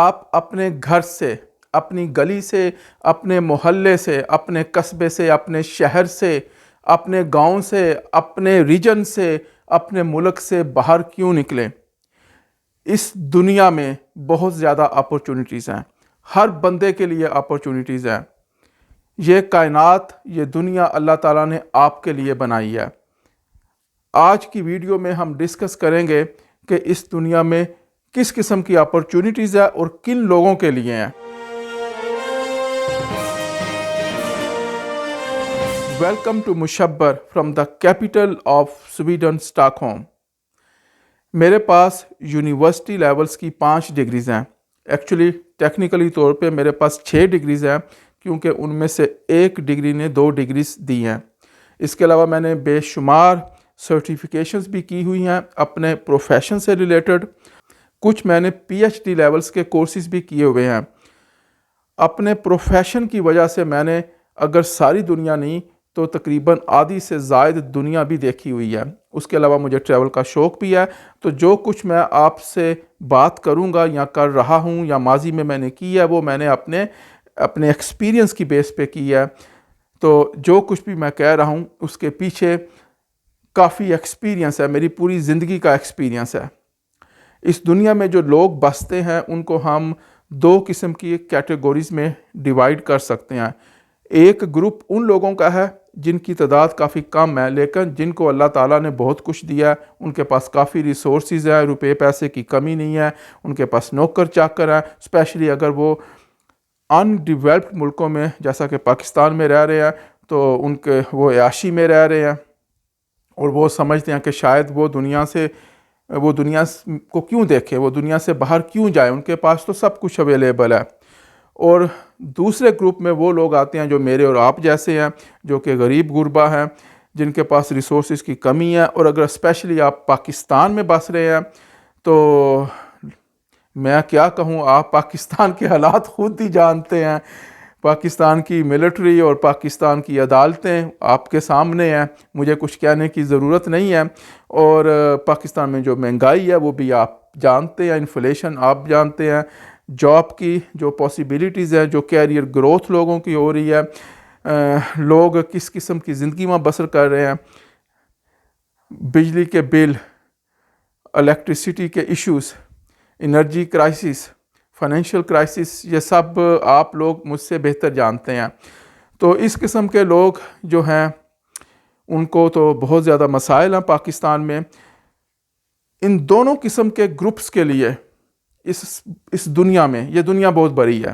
آپ اپنے گھر سے، اپنی گلی سے، اپنے محلے سے، اپنے قصبے سے، اپنے شہر سے، اپنے گاؤں سے، اپنے ریجن سے، اپنے ملک سے باہر کیوں نکلیں؟ اس دنیا میں بہت زیادہ اپرچونٹیز ہیں، ہر بندے کے لیے اپرچونٹیز ہیں۔ یہ کائنات، یہ دنیا اللہ تعالیٰ نے آپ کے لیے بنائی ہے۔ آج کی ویڈیو میں ہم ڈسکس کریں گے کہ اس دنیا میں کس قسم کی اپرچونٹیز ہے اور کن لوگوں کے لیے ہیں۔ ویلکم ٹو مشبر from the capital of Sweden, Stockholm. میرے پاس یونیورسٹی لیولز کی 5 ڈگریز ہیں۔ ایکچولی ٹیکنیکلی طور پہ میرے پاس 6 ڈگریز ہیں، کیونکہ ان میں سے ایک ڈگری نے 2 ڈگریز دی ہیں۔ اس کے علاوہ میں نے بے شمار سرٹیفیکیشنز بھی کی ہوئی ہیں اپنے پروفیشن سے ریلیٹڈ۔ کچھ میں نے پی ایچ ڈی لیولز کے کورسز بھی کیے ہوئے ہیں۔ اپنے پروفیشن کی وجہ سے میں نے اگر ساری دنیا نہیں تو تقریباً آدھی سے زائد دنیا بھی دیکھی ہوئی ہے۔ اس کے علاوہ مجھے ٹریول کا شوق بھی ہے، تو جو کچھ میں آپ سے بات کروں گا یا کر رہا ہوں یا ماضی میں نے کی ہے، وہ میں نے اپنے ایکسپیرینس کی بیس پہ کی ہے۔ تو جو کچھ بھی میں کہہ رہا ہوں اس کے پیچھے کافی ایکسپیرینس ہے، میری پوری زندگی کا ایکسپیرینس ہے۔ اس دنیا میں جو لوگ بستے ہیں ان کو ہم 2 قسم کی کیٹیگوریز میں ڈیوائیڈ کر سکتے ہیں۔ ایک گروپ ان لوگوں کا ہے جن کی تعداد کافی کم ہے، لیکن جن کو اللہ تعالیٰ نے بہت کچھ دیا ہے، ان کے پاس کافی ریسورسز ہیں، روپے پیسے کی کمی نہیں ہے، ان کے پاس نوکر چاکر ہیں، اسپیشلی اگر وہ ان ڈیولپڈ ملکوں میں جیسا کہ پاکستان میں رہ رہے ہیں تو وہ عیاشی میں رہ رہے ہیں، اور وہ سمجھتے ہیں کہ شاید وہ دنیا کو کیوں دیکھے، وہ دنیا سے باہر کیوں جائے، ان کے پاس تو سب کچھ اویلیبل ہے۔ اور دوسرے گروپ میں وہ لوگ آتے ہیں جو میرے اور آپ جیسے ہیں، جو کہ غریب غربا ہیں، جن کے پاس ریسورسز کی کمی ہے، اور اگر اسپیشلی آپ پاکستان میں بس رہے ہیں تو میں کیا کہوں، آپ پاکستان کے حالات خود ہی جانتے ہیں۔ پاکستان کی ملٹری اور پاکستان کی عدالتیں آپ کے سامنے ہیں، مجھے کچھ کہنے کی ضرورت نہیں ہے۔ اور پاکستان میں جو مہنگائی ہے وہ بھی آپ جانتے ہیں، انفلیشن آپ جانتے ہیں، جاب کی جو پاسیبلٹیز ہیں، جو کیریئر گروتھ لوگوں کی ہو رہی ہے، لوگ کس قسم کی زندگی میں بسر کر رہے ہیں، بجلی کے بل، الیکٹریسٹی کے issues, energy crisis, financial crisis, یہ سب آپ لوگ مجھ سے بہتر جانتے ہیں۔ تو اس قسم کے لوگ جو ہیں ان کو تو بہت زیادہ مسائل ہیں پاکستان میں۔ ان دونوں قسم کے گروپس کے لیے اس دنیا میں، یہ دنیا بہت بڑی ہے،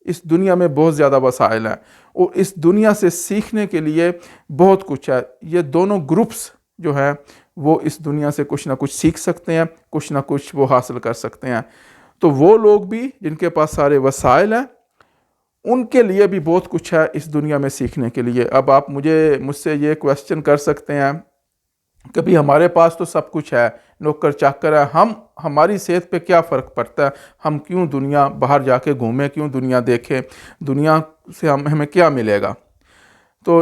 اس دنیا میں بہت زیادہ وسائل ہیں، اور اس دنیا سے سیکھنے کے لیے بہت کچھ ہے۔ یہ دونوں گروپس جو ہیں وہ اس دنیا سے کچھ نہ کچھ سیکھ سکتے ہیں، کچھ نہ کچھ وہ حاصل کر سکتے ہیں۔ تو وہ لوگ بھی جن کے پاس سارے وسائل ہیں، ان کے لیے بھی بہت کچھ ہے اس دنیا میں سیکھنے کے لیے۔ اب آپ مجھ سے یہ کویسچن کر سکتے ہیں کہ بھی ہمارے پاس تو سب کچھ ہے، نوکر چاکر ہے، ہماری صحت پہ کیا فرق پڑتا ہے، ہم کیوں دنیا باہر جا کے گھومیں، کیوں دنیا دیکھیں، دنیا سے ہمیں کیا ملے گا؟ تو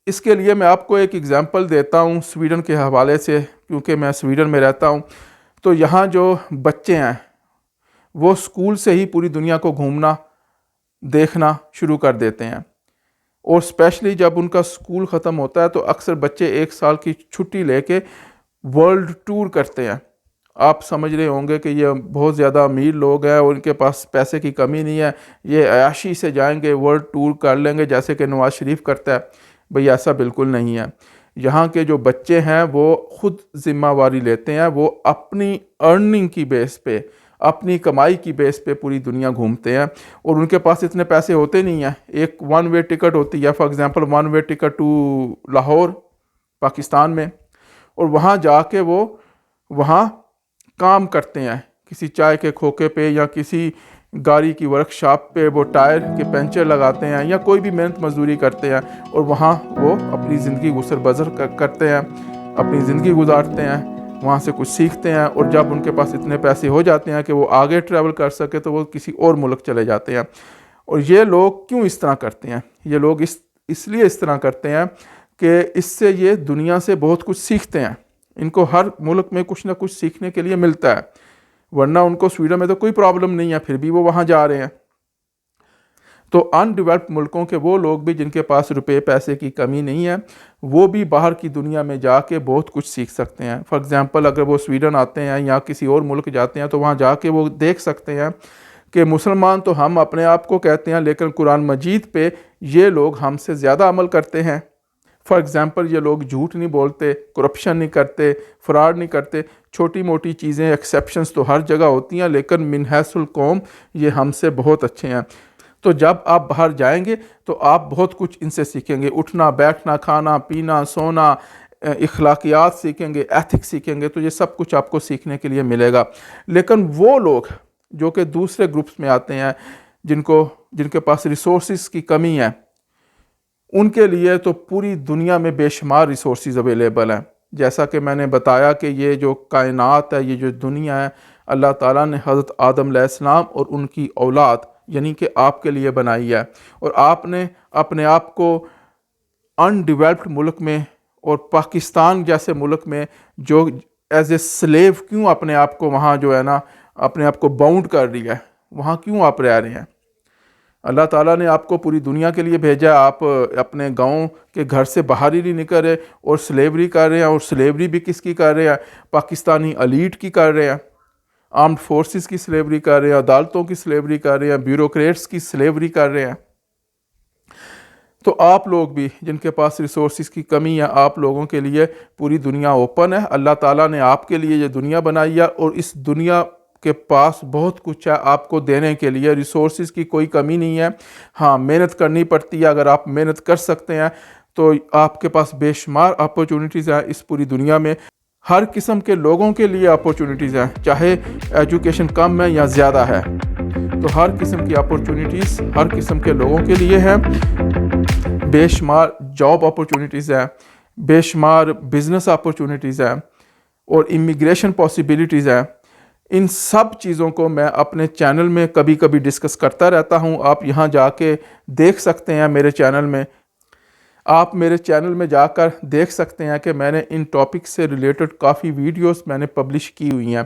اس کے لیے میں آپ کو ایک ایگزامپل دیتا ہوں سویڈن کے حوالے سے، کیونکہ میں سویڈن میں رہتا ہوں۔ تو یہاں جو بچے ہیں وہ اسکول سے ہی پوری دنیا کو گھومنا دیکھنا شروع کر دیتے ہیں، اور اسپیشلی جب ان کا اسکول ختم ہوتا ہے تو اکثر بچے 1 سال کی چھٹی لے کے ورلڈ ٹور کرتے ہیں۔ آپ سمجھ رہے ہوں گے کہ یہ بہت زیادہ امیر لوگ ہیں اور ان کے پاس پیسے کی کمی نہیں ہے، یہ عیاشی سے جائیں گے، ورلڈ ٹور کر لیں گے جیسے کہ نواز شریف کرتا ہے۔ بھئی ایسا بالکل نہیں ہے۔ یہاں کے جو بچے ہیں وہ خود ذمہ واری لیتے ہیں، وہ اپنی ارننگ کی بیس پہ، اپنی کمائی کی بیس پہ پوری دنیا گھومتے ہیں، اور ان کے پاس اتنے پیسے ہوتے نہیں ہیں۔ ایک 1 وے ٹکٹ ہوتی ہے، for example 1 way ticket to Lahore Pakistan میں، اور وہاں جا کے وہ وہاں کام کرتے ہیں، کسی چائے کے کھوکے پہ یا کسی گاڑی کی ورکشاپ پہ وہ ٹائر کے پنچر لگاتے ہیں یا کوئی بھی محنت مزدوری کرتے ہیں، اور وہاں وہ اپنی زندگی بسر کرتے ہیں، اپنی زندگی گزارتے ہیں، وہاں سے کچھ سیکھتے ہیں، اور جب ان کے پاس اتنے پیسے ہو جاتے ہیں کہ وہ آگے ٹریول کر سکے تو وہ کسی اور ملک چلے جاتے ہیں۔ اور یہ لوگ کیوں اس طرح کرتے ہیں؟ یہ لوگ اس لیے اس طرح کرتے ہیں کہ اس سے یہ دنیا سے بہت کچھ سیکھتے ہیں، ان کو ہر ملک میں کچھ نہ کچھ سیکھنے کے لیے ملتا ہے۔ ورنہ ان کو سویڈن میں تو کوئی پرابلم نہیں ہے، پھر بھی وہ وہاں جا رہے ہیں۔ تو ان ڈیولپڈ ملکوں کے وہ لوگ بھی جن کے پاس روپے پیسے کی کمی نہیں ہے، وہ بھی باہر کی دنیا میں جا کے بہت کچھ سیکھ سکتے ہیں۔ فار ایگزامپل اگر وہ سویڈن آتے ہیں یا کسی اور ملک جاتے ہیں تو وہاں جا کے وہ دیکھ سکتے ہیں کہ مسلمان تو ہم اپنے آپ کو کہتے ہیں، لیکن قرآن مجید پہ یہ لوگ ہم سے زیادہ عمل کرتے ہیں۔ فار ایگزامپل یہ لوگ جھوٹ نہیں بولتے، کرپشن نہیں کرتے، فراڈ نہیں کرتے، چھوٹی موٹی چیزیں ایکسیپشنز تو ہر جگہ ہوتی ہیں، لیکن من حیث القوم یہ ہم سے بہت اچھے ہیں۔ تو جب آپ باہر جائیں گے تو آپ بہت کچھ ان سے سیکھیں گے، اٹھنا بیٹھنا، کھانا پینا، سونا، اخلاقیات سیکھیں گے، ایتھکس سیکھیں گے، تو یہ سب کچھ آپ کو سیکھنے کے لیے ملے گا۔ لیکن وہ لوگ جو کہ دوسرے گروپس میں آتے ہیں، جن کے پاس ریسورسز کی کمی ہے، ان کے لیے تو پوری دنیا میں بے شمار ریسورسز اویلیبل ہیں۔ جیسا کہ میں نے بتایا کہ یہ جو کائنات ہے، یہ جو دنیا ہے، اللہ تعالیٰ نے حضرت آدم علیہ السلام اور ان کی اولاد یعنی کہ آپ کے لیے بنائی ہے، اور آپ نے اپنے آپ کو ان ڈیولپڈ ملک میں اور پاکستان جیسے ملک میں جو ایز اے سلیو کیوں اپنے آپ کو وہاں جو ہے نا اپنے آپ کو باؤنڈ کر رہی ہے، وہاں کیوں آپ رہ رہے ہیں؟ اللہ تعالیٰ نے آپ کو پوری دنیا کے لیے بھیجا، آپ اپنے گاؤں کے گھر سے باہر ہی نہیں نکل رہے اور سلیوری کر رہے ہیں، اور سلیوری بھی کس کی کر رہے ہیں؟ پاکستانی ایلیٹ کی کر رہے ہیں، آرمڈ فورسز کی سلیوری کر رہے ہیں، عدالتوں کی سلیوری کر رہے ہیں، بیوروکریٹس کی سلیوری کر رہے ہیں۔ تو آپ لوگ بھی جن کے پاس ریسورسز کی کمی ہے، آپ لوگوں کے لیے پوری دنیا اوپن ہے۔ اللہ تعالیٰ نے آپ کے لیے یہ دنیا بنائی ہے، اور اس دنیا کے پاس بہت کچھ ہے آپ کو دینے کے لیے، ریسورسز کی کوئی کمی نہیں ہے۔ ہاں، محنت کرنی پڑتی ہے، اگر آپ محنت کر سکتے ہیں تو آپ کے پاس بے شمار اپرچونٹیز ہیں اس پوری دنیا میں۔ ہر قسم کے لوگوں کے لیے اپرچونٹیز ہیں، چاہے ایجوکیشن کم ہے یا زیادہ ہے، تو ہر قسم کی اپرچونٹیز ہر قسم کے لوگوں کے لیے ہیں۔ بے شمار جاب اپرچونٹیز ہیں، بے شمار بزنس اپرچونٹیز ہیں، اور امیگریشن پاسبلٹیز ہیں۔ ان سب چیزوں کو میں اپنے چینل میں کبھی کبھی ڈسکس کرتا رہتا ہوں، آپ یہاں جا کے دیکھ سکتے ہیں میرے چینل میں۔ آپ میرے چینل میں جا کر دیکھ سکتے ہیں کہ میں نے ان ٹاپک سے ریلیٹڈ کافی ویڈیوز میں نے پبلش کی ہوئی ہیں،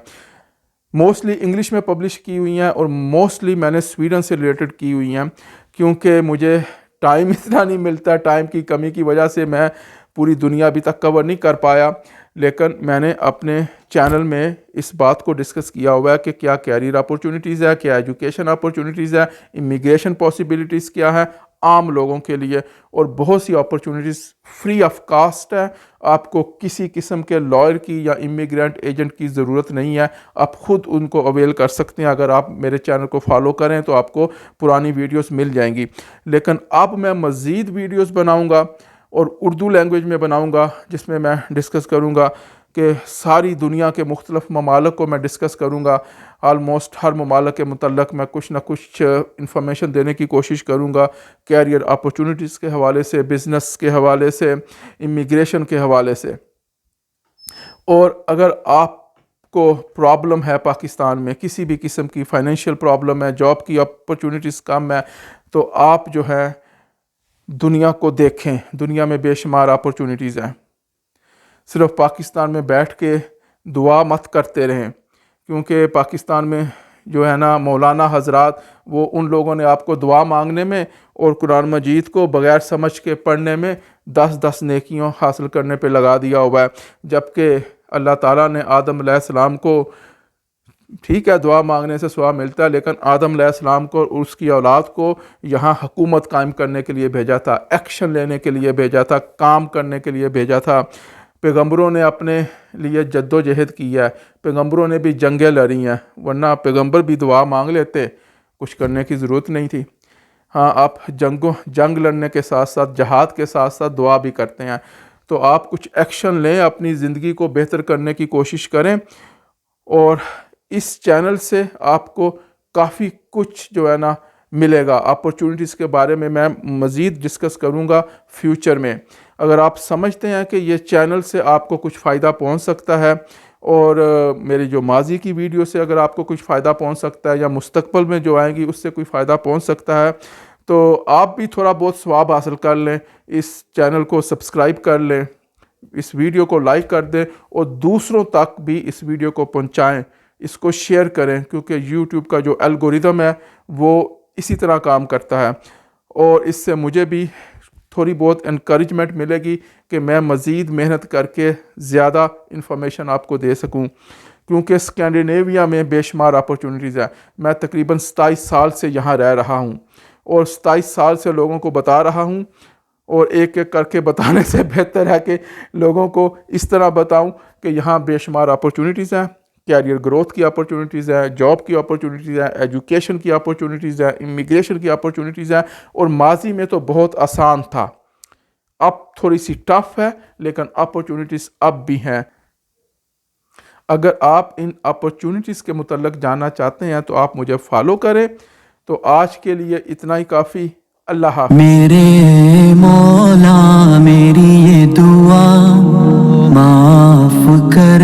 موسٹلی انگلش میں پبلش کی ہوئی ہیں، اور موسٹلی میں نے سویڈن سے ریلیٹڈ کی ہوئی ہیں، کیونکہ مجھے ٹائم اتنا نہیں ملتا، ٹائم کی کمی کی وجہ سے میں پوری دنیا ابھی تک کور نہیں کر پایا۔ لیکن میں نے اپنے چینل میں اس بات کو ڈسکس کیا ہوا ہے کہ کیا کیریئر اپرچونٹیز ہے، کیا ایجوکیشن اپرچونٹیز ہے، امیگریشن پاسبلٹیز کیا ہے عام لوگوں کے لیے، اور بہت سی اپرچونٹیز فری آف کاسٹ ہے۔ آپ کو کسی قسم کے لائر کی یا امیگرینٹ ایجنٹ کی ضرورت نہیں ہے، آپ خود ان کو اویل کر سکتے ہیں۔ اگر آپ میرے چینل کو فالو کریں تو آپ کو پرانی ویڈیوز مل جائیں گی، لیکن اب میں مزید ویڈیوز بناؤں گا اور اردو لینگویج میں بناؤں گا، جس میں ڈسکس کروں گا کہ ساری دنیا کے مختلف ممالک کو میں ڈسکس کروں گا۔ آلموسٹ ہر ممالک کے متعلق میں کچھ نہ کچھ انفارمیشن دینے کی کوشش کروں گا، کیریئر اپرچونٹیز کے حوالے سے، بزنس کے حوالے سے، امیگریشن کے حوالے سے۔ اور اگر آپ کو پرابلم ہے پاکستان میں، کسی بھی قسم کی فائنینشیل پرابلم ہے، جاب کی اپرچونٹیز کم ہے، تو آپ جو ہے دنیا کو دیکھیں، دنیا میں بے شمار اپرچونٹیز ہیں۔ صرف پاکستان میں بیٹھ کے دعا مت کرتے رہیں، کیونکہ پاکستان میں جو ہے نا مولانا حضرات، وہ ان لوگوں نے آپ کو دعا مانگنے میں اور قرآن مجید کو بغیر سمجھ کے پڑھنے میں 10 نیکیوں حاصل کرنے پہ لگا دیا ہوا ہے، جبکہ اللہ تعالیٰ نے آدم علیہ السلام کو، ٹھیک ہے دعا مانگنے سے ثواب ملتا ہے، لیکن آدم علیہ السلام کو اور اس کی اولاد کو یہاں حکومت قائم کرنے کے لیے بھیجا تھا، ایکشن لینے کے لیے بھیجا تھا، کام کرنے کے لیے بھیجا تھا۔ پیغمبروں نے اپنے لیے جد و جہد کی ہے، پیغمبروں نے بھی جنگیں لڑی ہیں، ورنہ پیغمبر بھی دعا مانگ لیتے، کچھ کرنے کی ضرورت نہیں تھی۔ ہاں، آپ جنگ لڑنے کے ساتھ ساتھ، جہاد کے ساتھ ساتھ دعا بھی کرتے ہیں، تو آپ کچھ ایکشن لیں، اپنی زندگی کو بہتر کرنے کی کوشش کریں۔ اور اس چینل سے آپ کو کافی کچھ جو ہے نا ملے گا۔ اپرچونٹیز کے بارے میں مزید ڈسکس کروں گا فیوچر میں۔ اگر آپ سمجھتے ہیں کہ یہ چینل سے آپ کو کچھ فائدہ پہنچ سکتا ہے، اور میری جو ماضی کی ویڈیو سے اگر آپ کو کچھ فائدہ پہنچ سکتا ہے، یا مستقبل میں جو آئیں گی اس سے کوئی فائدہ پہنچ سکتا ہے، تو آپ بھی تھوڑا بہت ثواب حاصل کر لیں، اس چینل کو سبسکرائب کر لیں، اس ویڈیو کو لائک کر دیں، اور دوسروں تک بھی اس ویڈیو کو پہنچائیں، اس کو شیئر کریں، کیونکہ یوٹیوب کا جو الگوریدم ہے وہ اسی طرح کام کرتا ہے، اور اس سے مجھے بھی تھوڑی بہت انکریجمنٹ ملے گی کہ میں مزید محنت کر کے زیادہ انفارمیشن آپ کو دے سکوں، کیونکہ اسکینڈینیویا میں بے شمار اپرچونیٹیز ہے۔ میں تقریباً 27 سال سے یہاں رہ رہا ہوں، اور 27 سال سے لوگوں کو بتا رہا ہوں، اور ایک ایک کر کے بتانے سے بہتر ہے کہ لوگوں کو اس طرح بتاؤں کہ یہاں بے شمار اپرچونیٹیز ہیں، کیریئر گروتھ کی اپرچونیٹیز ہیں، جاب کی اپرچونیٹیز ہیں، ایجوکیشن کی اپرچونیٹیز ہیں، امیگریشن کی اپرچونیٹیز ہیں، اور ماضی میں تو بہت آسان تھا، اب تھوڑی سی ٹف ہے، لیکن اپرچونیٹیز اب بھی ہیں۔ اگر آپ ان اپرچونیٹیز کے متعلق جاننا چاہتے ہیں تو آپ مجھے فالو کریں۔ تو آج کے لیے اتنا ہی کافی۔ اللہ حافظ۔ میرے مولا میری یہ دعا معاف کر